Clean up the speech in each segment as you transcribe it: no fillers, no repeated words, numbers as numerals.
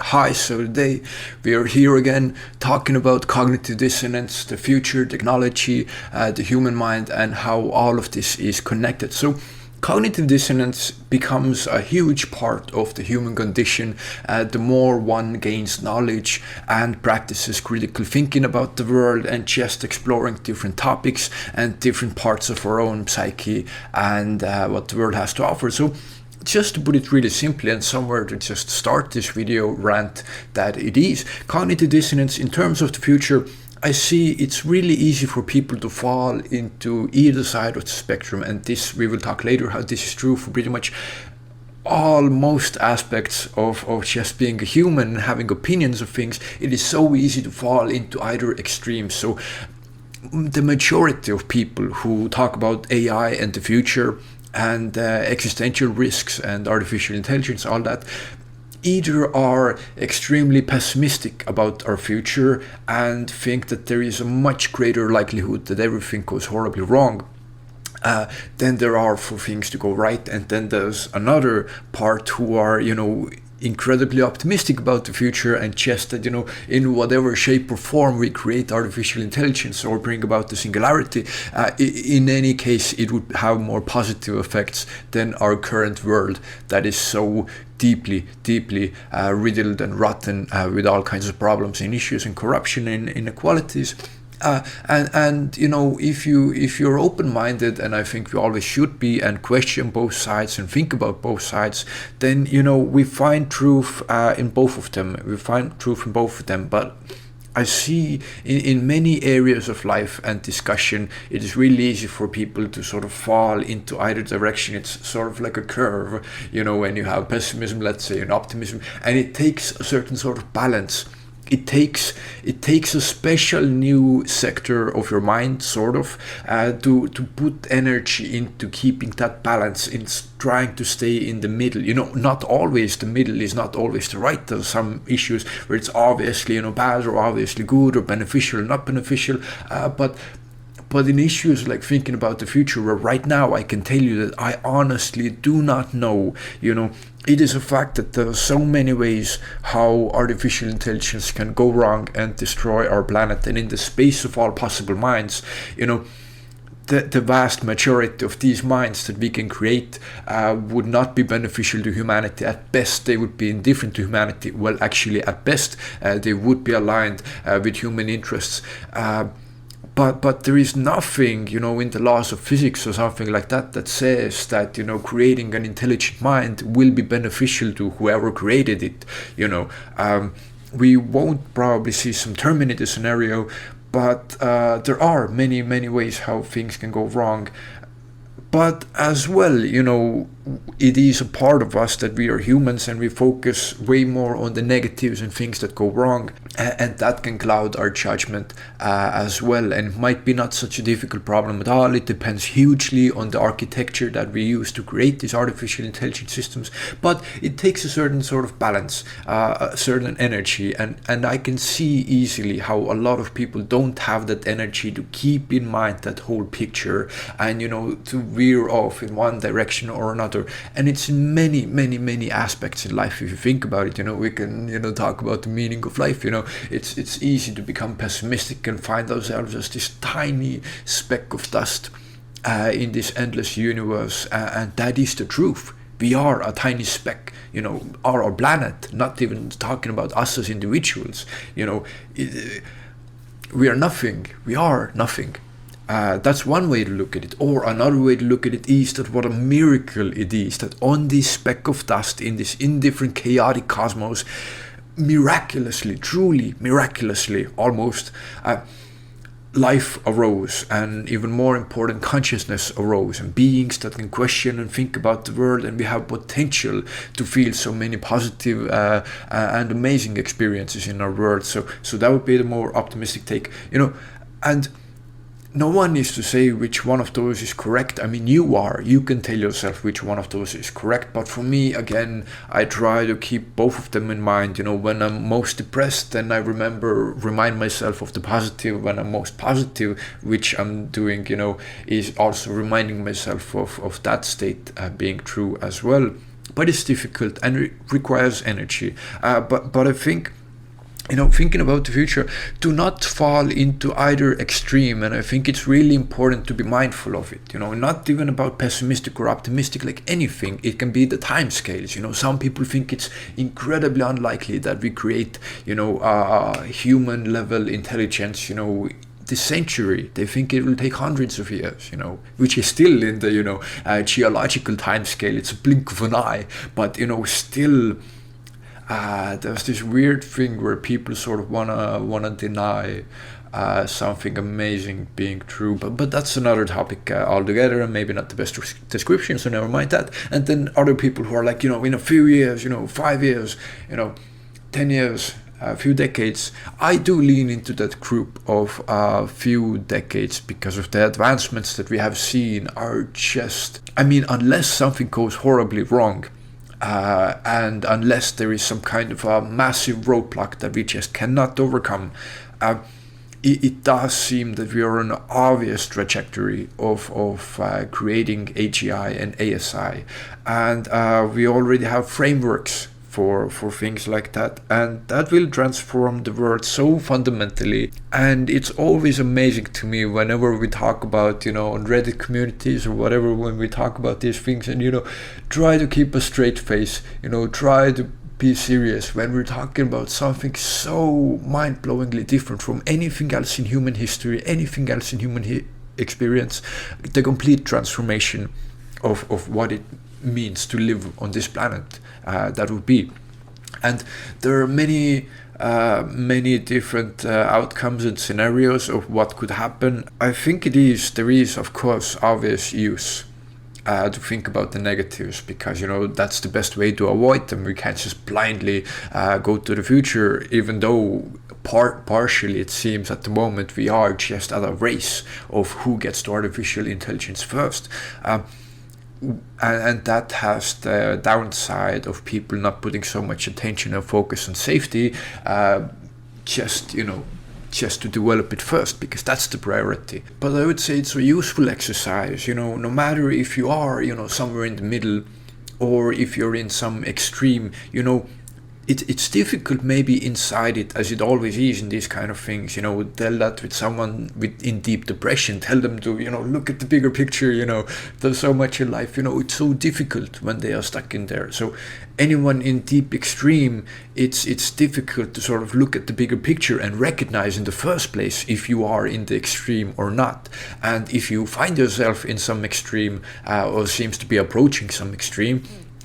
Hi, so today we are here again talking about cognitive dissonance, the future, technology, the human mind, and how all of this is connected. So, cognitive dissonance becomes a huge part of the human condition the more one gains knowledge and practices critical thinking about the world and just exploring different topics and different parts of our own psyche and what the world has to offer. So, just to put it really simply and somewhere to just start this video rant that it is, cognitive dissonance in terms of the future, I see it's really easy for people to fall into either side of the spectrum, and this we will talk later how this is true for pretty much most aspects of just being a human and having opinions of things. It is so easy to fall into either extreme. So the majority of people who talk about AI and the future and existential risks and artificial intelligence, all that, either are extremely pessimistic about our future and think that there is a much greater likelihood that everything goes horribly wrong than there are for things to go right. And then there's another part who are, incredibly optimistic about the future and just that, in whatever shape or form we create artificial intelligence or bring about the singularity, in any case, it would have more positive effects than our current world that is so deeply riddled and rotten with all kinds of problems and issues and corruption and inequalities. And if you're open-minded, and I think we always should be, and question both sides and think about both sides, then we find truth in both of them. But I see in many areas of life and discussion, it is really easy for people to sort of fall into either direction. It's sort of like a curve, when you have pessimism, let's say, and optimism, and it takes a certain sort of balance. It takes a special new sector of your mind, sort of, to put energy into keeping that balance, in trying to stay in the middle. Not always the middle is not always the right. There's some issues where it's obviously bad or obviously good or beneficial or not beneficial, but in issues like thinking about the future, where right now I can tell you that I honestly do not know, it is a fact that there are so many ways how artificial intelligence can go wrong and destroy our planet. And in the space of all possible minds, the vast majority of these minds that we can create would not be beneficial to humanity. At best, they would be indifferent to humanity. Well, actually, at best, they would be aligned with human interests. But there is nothing, in the laws of physics or something like that that says that, creating an intelligent mind will be beneficial to whoever created it. We won't probably see some Terminator scenario, but there are many ways how things can go wrong. But as well, it is a part of us that we are humans and we focus way more on the negatives and things that go wrong. And that can cloud our judgment as well. And it might be not such a difficult problem at all. It depends hugely on the architecture that we use to create these artificial intelligence systems. But it takes a certain sort of balance, a certain energy. And I can see easily how a lot of people don't have that energy to keep in mind that whole picture and, to veer off in one direction or another. And it's in many aspects in life. If you think about it, we can, talk about the meaning of life. It's easy to become pessimistic and find ourselves as this tiny speck of dust in this endless universe, and that is the truth. We are a tiny speck, our planet, not even talking about us as individuals. We are nothing. We are nothing. That's one way to look at it. Or another way to look at it is that what a miracle it is that on this speck of dust in this indifferent, chaotic cosmos, miraculously, truly miraculously, almost, life arose, and even more important, consciousness arose, and beings that can question and think about the world, and we have potential to feel so many positive and amazing experiences in our world. So that would be the more optimistic take, and no one needs to say which one of those is correct. I mean, you can tell yourself which one of those is correct. But for me, again, I try to keep both of them in mind. When I'm most depressed, then I remind myself of the positive. When I'm most positive, which I'm doing, is also reminding myself of that state being true as well. but it's difficult and it requires energy. But I think, thinking about the future, do not fall into either extreme, and I think it's really important to be mindful of it. Not even about pessimistic or optimistic, like anything. It can be the time scales. Some people think it's incredibly unlikely that we create, human level intelligence, this century. They think it will take hundreds of years, which is still in the, geological time scale. It's a blink of an eye, but, still, there's this weird thing where people sort of wanna deny something amazing being true, but that's another topic altogether, and maybe not the best description, so never mind that. And then other people who are like, in a few years, 5 years, 10 years, a few decades. I do lean into that group of a few decades, because of the advancements that we have seen are just, unless something goes horribly wrong, and unless there is some kind of a massive roadblock that we just cannot overcome, it does seem that we are on an obvious trajectory of creating AGI and ASI, and we already have frameworks for things like that, and that will transform the world so fundamentally. And it's always amazing to me whenever we talk about, on Reddit communities or whatever, when we talk about these things, and try to keep a straight face, try to be serious when we're talking about something so mind-blowingly different from anything else in human history, anything else in human experience, the complete transformation of what it means to live on this planet. That would be. And there are many different outcomes and scenarios of what could happen. I think there is of course obvious use to think about the negatives, because that's the best way to avoid them. We can't just blindly go to the future, even though partially it seems at the moment we are just at a race of who gets to artificial intelligence first. And that has the downside of people not putting so much attention and focus on safety, just to develop it first, because that's the priority. But I would say it's a useful exercise, no matter if you are, somewhere in the middle, or if you're in some extreme, it's difficult maybe inside it, as it always is in these kind of things. Tell that with someone in deep depression, tell them to look at the bigger picture. There's so much in life, it's so difficult when they are stuck in there. So anyone in deep extreme, it's difficult to sort of look at the bigger picture and recognize in the first place if you are in the extreme or not. And if you find yourself in some extreme, or seems to be approaching some extreme,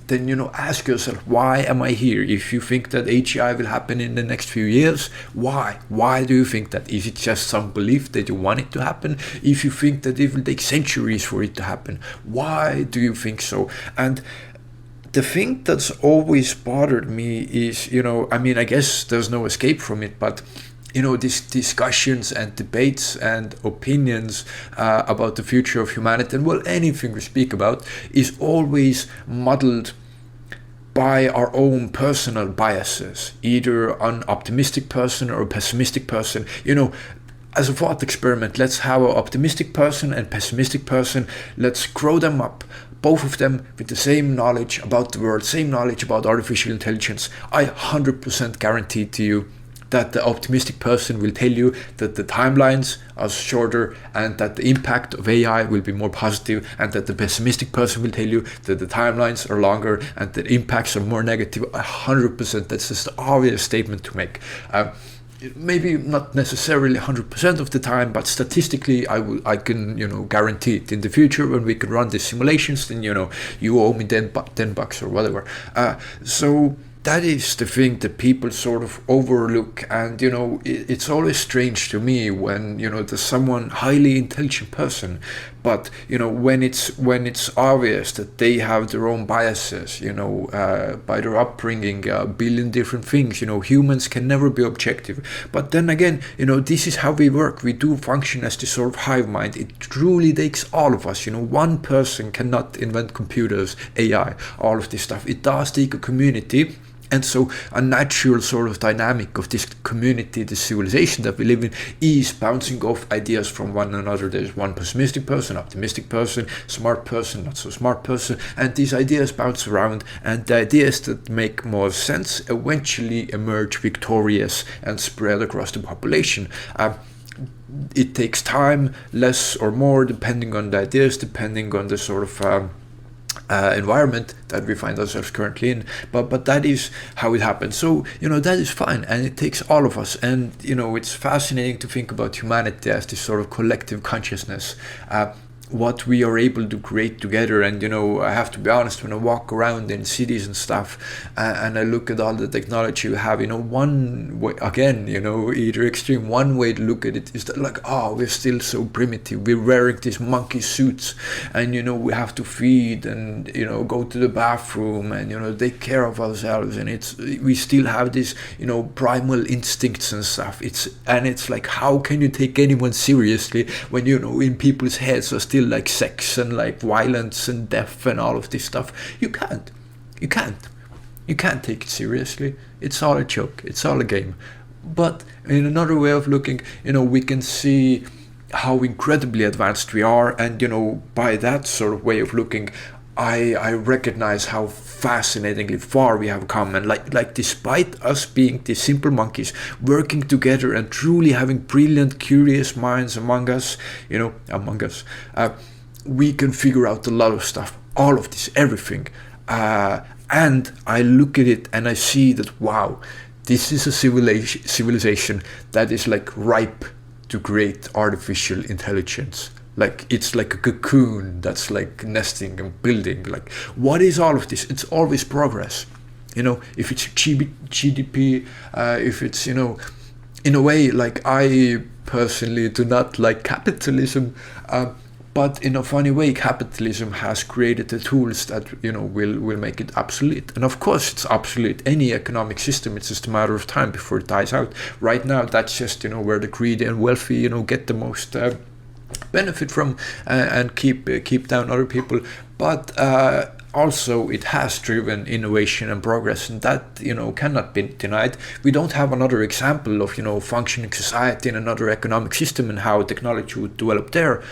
then ask yourself, why am I here? If you think that AGI will happen in the next few years, why do you think that? Is it just some belief that you want it to happen? If you think that it will take centuries for it to happen, why do you think so? And the thing that's always bothered me is, I guess there's no escape from it, but these discussions and debates and opinions about the future of humanity, and anything we speak about, is always muddled by our own personal biases, either an optimistic person or a pessimistic person. As a thought experiment, let's have an optimistic person and pessimistic person, let's grow them up, both of them with the same knowledge about the world, same knowledge about artificial intelligence. I 100% guarantee to you that the optimistic person will tell you that the timelines are shorter and that the impact of AI will be more positive, and that the pessimistic person will tell you that the timelines are longer and the impacts are more negative. 100%, that's just an obvious statement to make. Maybe not necessarily 100% of the time, but statistically I can guarantee it. In the future, when we can run these simulations, then you owe me $10 or whatever. So that is the thing that people sort of overlook, and it's always strange to me when there's someone highly intelligent person, but when it's obvious that they have their own biases, by their upbringing, a billion different things. Humans can never be objective. But then again, this is how we work. We do function as this sort of hive mind. It truly takes all of us. One person cannot invent computers, AI, all of this stuff. It does take a community. And so a natural sort of dynamic of this community, this civilization that we live in, is bouncing off ideas from one another. There's one pessimistic person, optimistic person, smart person, not so smart person, and these ideas bounce around, and the ideas that make more sense eventually emerge victorious and spread across the population. It takes time, less or more, depending on the ideas, depending on the sort of environment that we find ourselves currently in, but that is how it happens. So that is fine, and it takes all of us, and it's fascinating to think about humanity as this sort of collective consciousness, what we are able to create together. And I have to be honest, when I walk around in cities and stuff, and I look at all the technology we have, one way, again, either extreme, one way to look at it is that, like, oh, we're still so primitive, we're wearing these monkey suits, and we have to feed and go to the bathroom and take care of ourselves, and we still have this primal instincts and stuff. It's like, how can you take anyone seriously when in people's heads are still like sex and like violence and death and all of this stuff? You can't take it seriously. It's all a joke, it's all a game. But in another way of looking, we can see how incredibly advanced we are, and by that sort of way of looking, I recognize how fascinatingly far we have come, and like despite us being these simple monkeys working together and truly having brilliant, curious minds among us, we can figure out a lot of stuff, all of this, everything, and I look at it and I see that, wow, this is a civilization that is like ripe to create artificial intelligence. Like, it's like a cocoon that's like nesting and building. Like, what is all of this? It's always progress. If it's GDP, if it's, in a way, like, I personally do not like capitalism, but in a funny way, capitalism has created the tools that, will make it obsolete. And of course, it's obsolete. Any economic system, it's just a matter of time before it dies out. Right now, that's just, where the greedy and wealthy, get the most benefit from, and keep down other people. But also it has driven innovation and progress, and that cannot be denied. We don't have another example of functioning society in another economic system and how technology would develop there,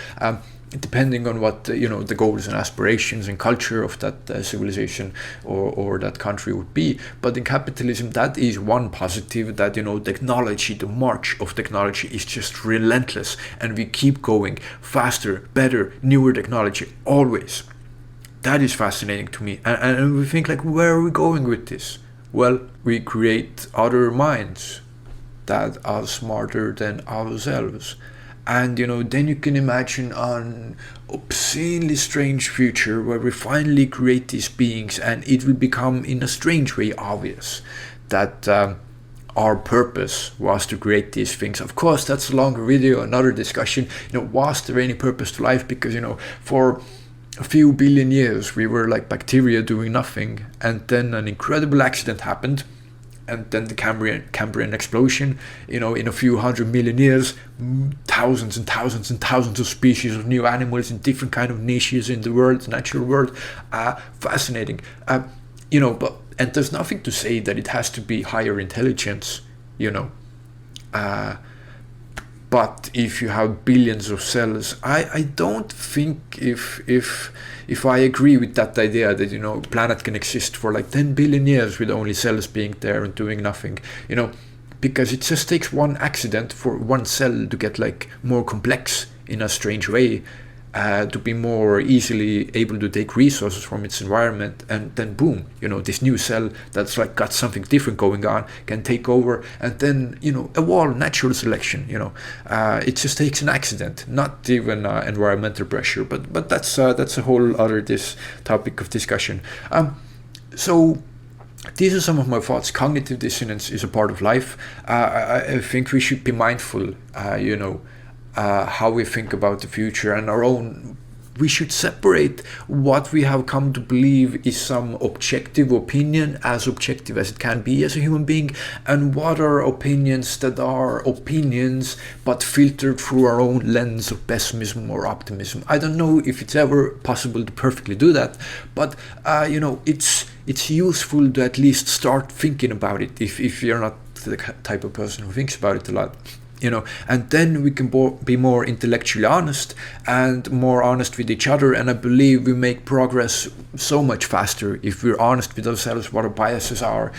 depending on what the goals and aspirations and culture of that civilization or that country would be. But in capitalism, that is one positive, that technology, the march of technology is just relentless, and we keep going faster, better, newer technology always. That is fascinating to me, and we think, like, where are we going with this? Well, we create other minds that are smarter than ourselves. And then you can imagine an obscenely strange future where we finally create these beings, and it will become, in a strange way, obvious that our purpose was to create these things. Of course, that's a longer video, another discussion. Was there any purpose to life? Because for a few billion years we were like bacteria doing nothing, and then an incredible accident happened. And then the Cambrian explosion, in a few 100 million years, thousands and thousands and thousands of species of new animals in different kind of niches in the world, the natural world. Fascinating. And there's nothing to say that it has to be higher intelligence, but if you have billions of cells, I don't think if I agree with that idea that planet can exist for like 10 billion years with only cells being there and doing nothing, because it just takes one accident for one cell to get like more complex in a strange way, to be more easily able to take resources from its environment, and then boom, this new cell that's like got something different going on can take over, and then evolve natural selection. It just takes an accident, not even environmental pressure, but that's a whole other topic of discussion. So these are some of my thoughts. Cognitive dissonance is a part of life. I think we should be mindful, how we think about the future and our own. We should separate what we have come to believe is some objective opinion, as objective as it can be as a human being, and what are opinions that are opinions but filtered through our own lens of pessimism or optimism. I don't know if it's ever possible to perfectly do that, but it's useful to at least start thinking about it if you're not the type of person who thinks about it a lot. And then we can be more intellectually honest and more honest with each other, and I believe we make progress so much faster if we're honest with ourselves, what our biases are.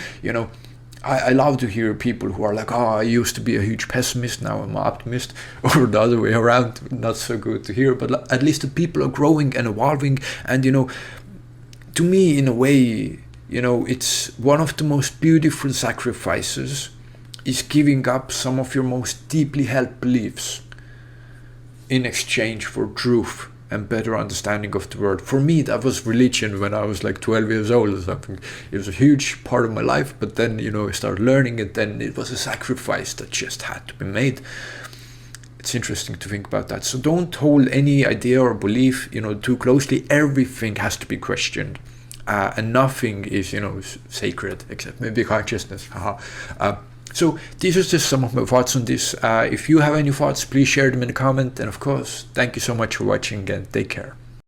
I love to hear people who are like, oh, I used to be a huge pessimist, now I'm an optimist, or the other way around. Not so good to hear, but at least the people are growing and evolving. And to me, in a way, it's one of the most beautiful sacrifices is giving up some of your most deeply held beliefs in exchange for truth and better understanding of the world. For me, that was religion when I was like 12 years old or something. It was a huge part of my life, but then, I started learning it, then it was a sacrifice that just had to be made. It's interesting to think about that. So don't hold any idea or belief, too closely. Everything has to be questioned. And nothing is, sacred, except maybe consciousness. So these are just some of my thoughts on this. If you have any thoughts, please share them in the comment. And of course, thank you so much for watching, and take care.